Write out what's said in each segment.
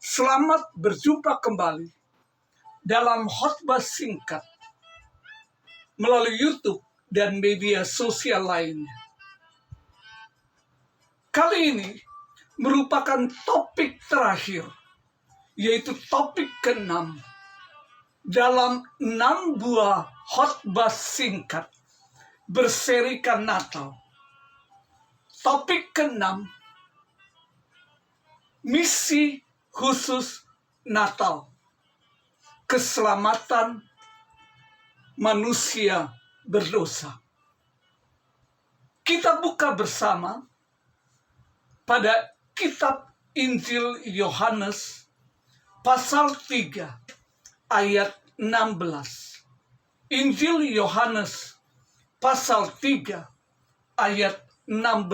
Selamat berjumpa kembali dalam khotbah singkat melalui YouTube dan media sosial lainnya. Kali ini merupakan topik terakhir, yaitu topik ke-6 dalam 6 buah khotbah singkat berserikan Natal. Topik ke-6, misi khusus Natal, keselamatan manusia berdosa. Kita buka bersama pada kitab Injil Yohanes pasal 3 ayat 16. Injil Yohanes pasal 3 ayat 16.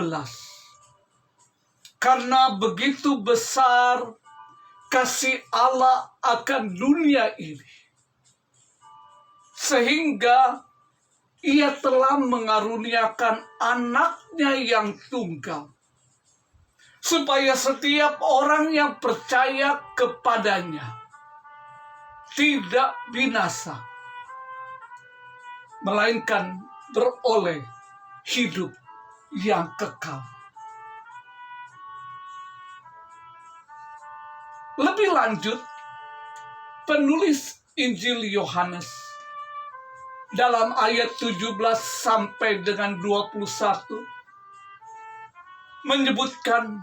Karena begitu besar kasih Allah akan dunia ini, sehingga Ia telah mengaruniakan anaknya yang tunggal, supaya setiap orang yang percaya kepadanya tidak binasa, melainkan beroleh hidup yang kekal. Lebih lanjut, penulis Injil Yohanes dalam ayat 17 sampai dengan 21 menyebutkan,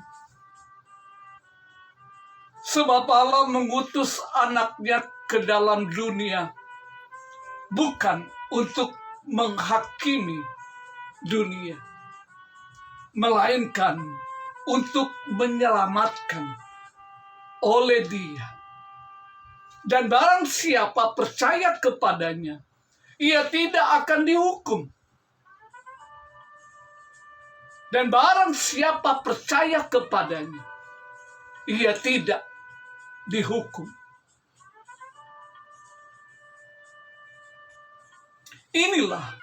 sebab Allah mengutus anaknya ke dalam dunia bukan untuk menghakimi dunia, melainkan untuk menyelamatkan oleh Dia. Dan barang siapa percaya kepadanya, ia tidak akan dihukum. Dan barang siapa percaya kepadanya, ia tidak dihukum. Inilah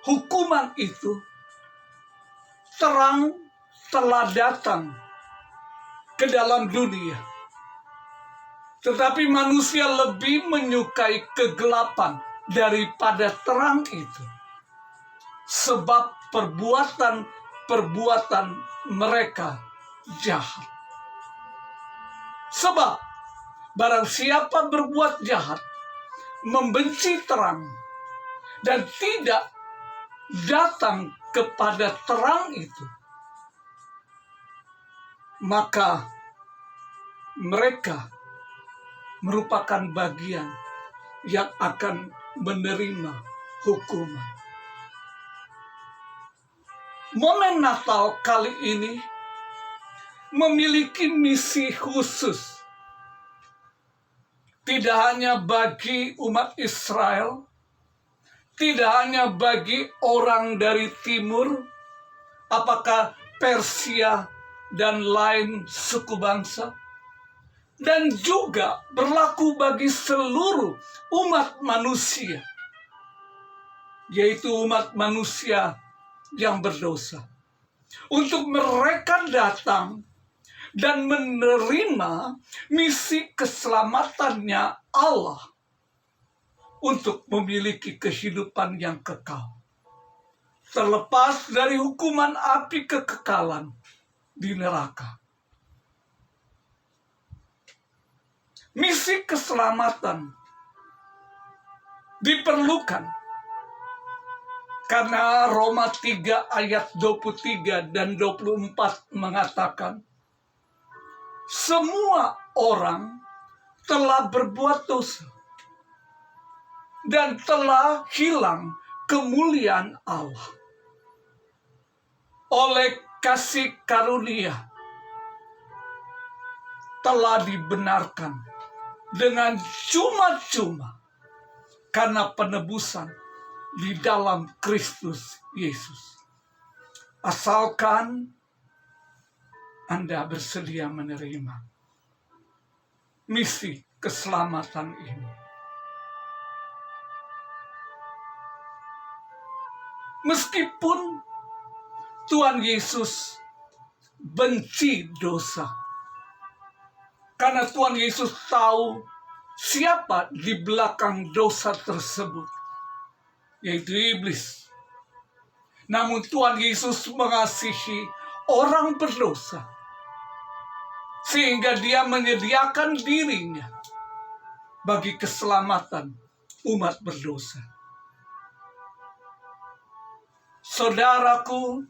hukuman itu, terang telah datang ke dalam dunia, tetapi manusia lebih menyukai kegelapan daripada terang itu, sebab perbuatan mereka jahat. Sebab barang siapa berbuat jahat, membenci terang, dan tidak datang kepada terang itu, maka mereka merupakan bagian yang akan menerima hukuman. Momen Natal kali ini memiliki misi khusus, tidak hanya bagi umat Israel, tidak hanya bagi orang dari timur, apakah Persia dan lain suku bangsa, dan juga berlaku bagi seluruh umat manusia, yaitu umat manusia yang berdosa. Untuk mereka datang dan menerima misi keselamatannya Allah untuk memiliki kehidupan yang kekal, terlepas dari hukuman api kekekalan di neraka. Misi keselamatan diperlukan karena Roma 3 ayat 23 dan 24 mengatakan, semua orang telah berbuat dosa dan telah hilang kemuliaan Allah. Oleh kasih karunia telah dibenarkan dengan cuma-cuma karena penebusan di dalam Kristus Yesus. Asalkan Anda bersedia menerima misi keselamatan ini. Meskipun Tuhan Yesus benci dosa, Karena Tuhan Yesus tahu siapa di belakang dosa tersebut, yaitu iblis. Namun Tuhan Yesus mengasihi orang berdosa, sehingga dia menyediakan dirinya bagi keselamatan umat berdosa. Saudaraku,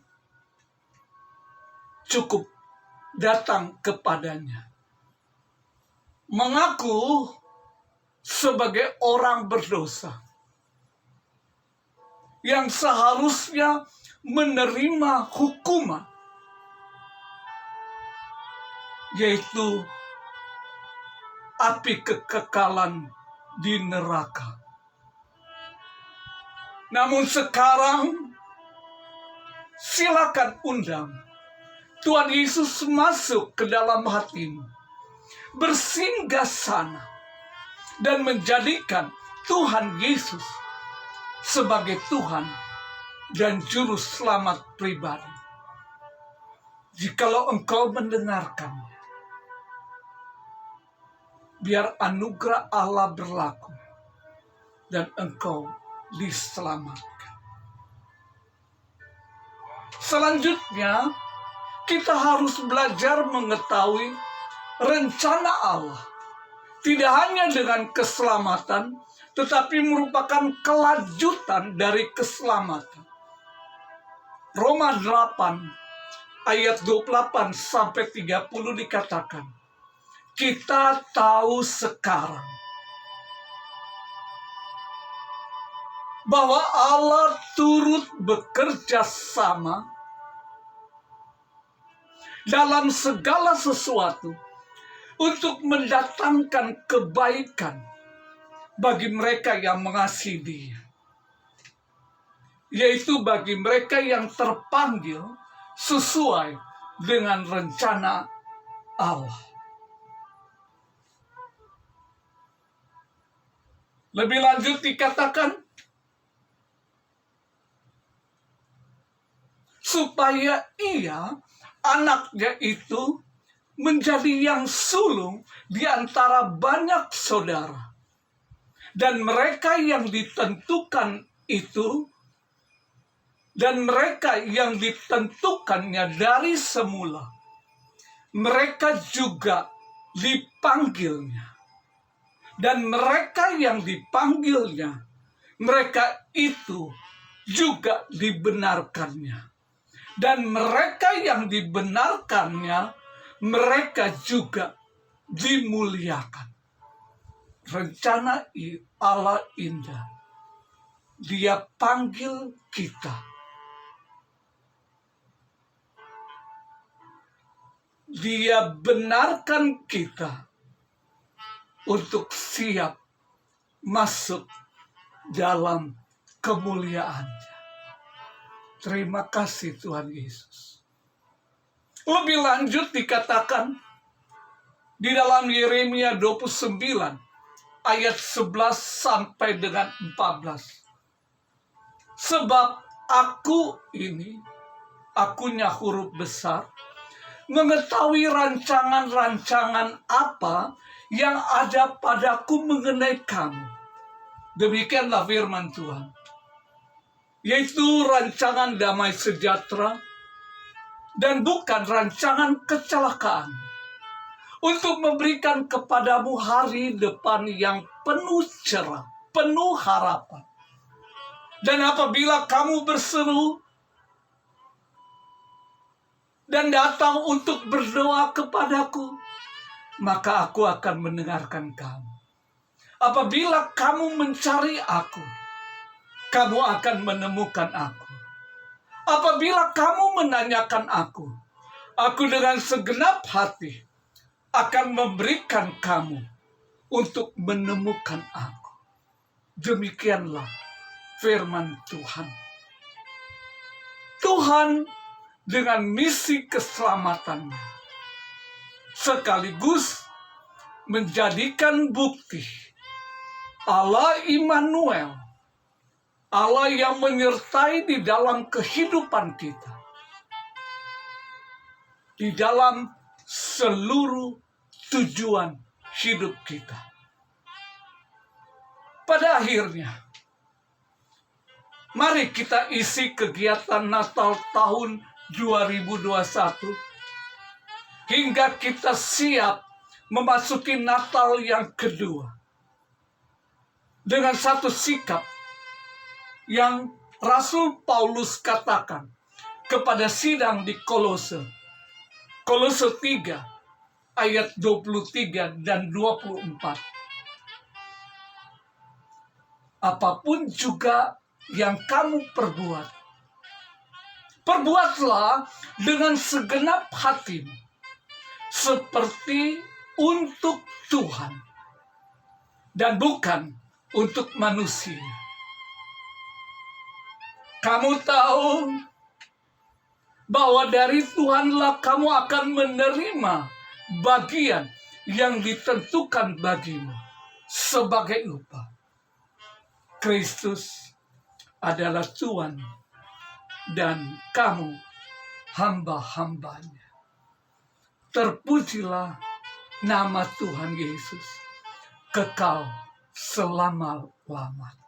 cukup datang kepadanya, mengaku sebagai orang berdosa yang seharusnya menerima hukuman, yaitu api kekekalan di neraka. Namun sekarang, silakan undang Tuhan Yesus masuk ke dalam hatimu, bersinggah sana, dan menjadikan Tuhan Yesus sebagai Tuhan dan Juru Selamat pribadi. Jikalau engkau mendengarkannya, biar anugerah Allah berlaku dan engkau diselamatkan. Selanjutnya, kita harus belajar mengetahui rencana Allah. Tidak hanya dengan keselamatan, tetapi merupakan kelanjutan dari keselamatan. Roma 8 ayat 28 sampai 30 dikatakan, kita tahu sekarang bahwa Allah turut bekerja sama dalam segala sesuatu untuk mendatangkan kebaikan bagi mereka yang mengasihi Dia, yaitu bagi mereka yang terpanggil sesuai dengan rencana Allah. Lebih lanjut dikatakan, supaya ia, anaknya itu, menjadi yang sulung di antara banyak saudara. Dan mereka yang ditentukan itu, dan mereka yang ditentukannya dari semula, mereka juga dipanggilnya. Dan mereka yang dipanggilnya, mereka itu juga dibenarkannya. Dan mereka yang dibenarkannya, mereka juga dimuliakan. Rencana Allah indah. Dia panggil kita. Dia benarkan kita untuk siap masuk dalam kemuliaannya. Terima kasih Tuhan Yesus. Lebih lanjut dikatakan di dalam Yeremia 29 ayat 11 sampai dengan 14. Sebab aku ini, akunya huruf besar, mengetahui rancangan-rancangan apa yang ada padaku mengenai kamu. Demikianlah firman Tuhan. Yaitu rancangan damai sejahtera dan bukan rancangan kecelakaan, untuk memberikan kepadamu hari depan yang penuh cerah, penuh harapan. Dan apabila kamu berseru dan datang untuk berdoa kepadaku, maka aku akan mendengarkan kamu. Apabila kamu mencari aku, kamu akan menemukan aku. Apabila kamu menanyakan aku dengan segenap hati akan memberikan kamu untuk menemukan aku. Demikianlah firman Tuhan. Tuhan dengan misi keselamatannya sekaligus menjadikan bukti Allah Immanuel, Allah yang menyertai di dalam kehidupan kita, di dalam seluruh tujuan hidup kita. Pada akhirnya, mari kita isi kegiatan Natal tahun 2021 hingga kita siap memasuki Natal yang kedua dengan satu sikap yang Rasul Paulus katakan kepada sidang di Kolose. Kolose 3 ayat 23 dan 24. Apapun juga yang kamu perbuat, perbuatlah dengan segenap hatimu, seperti untuk Tuhan dan bukan untuk manusia. Kamu tahu bahwa dari Tuhanlah kamu akan menerima bagian yang ditentukan bagimu sebagai upah. Kristus adalah Tuhan dan kamu hamba-hambanya. Terpujilah nama Tuhan Yesus kekal selama-lamanya.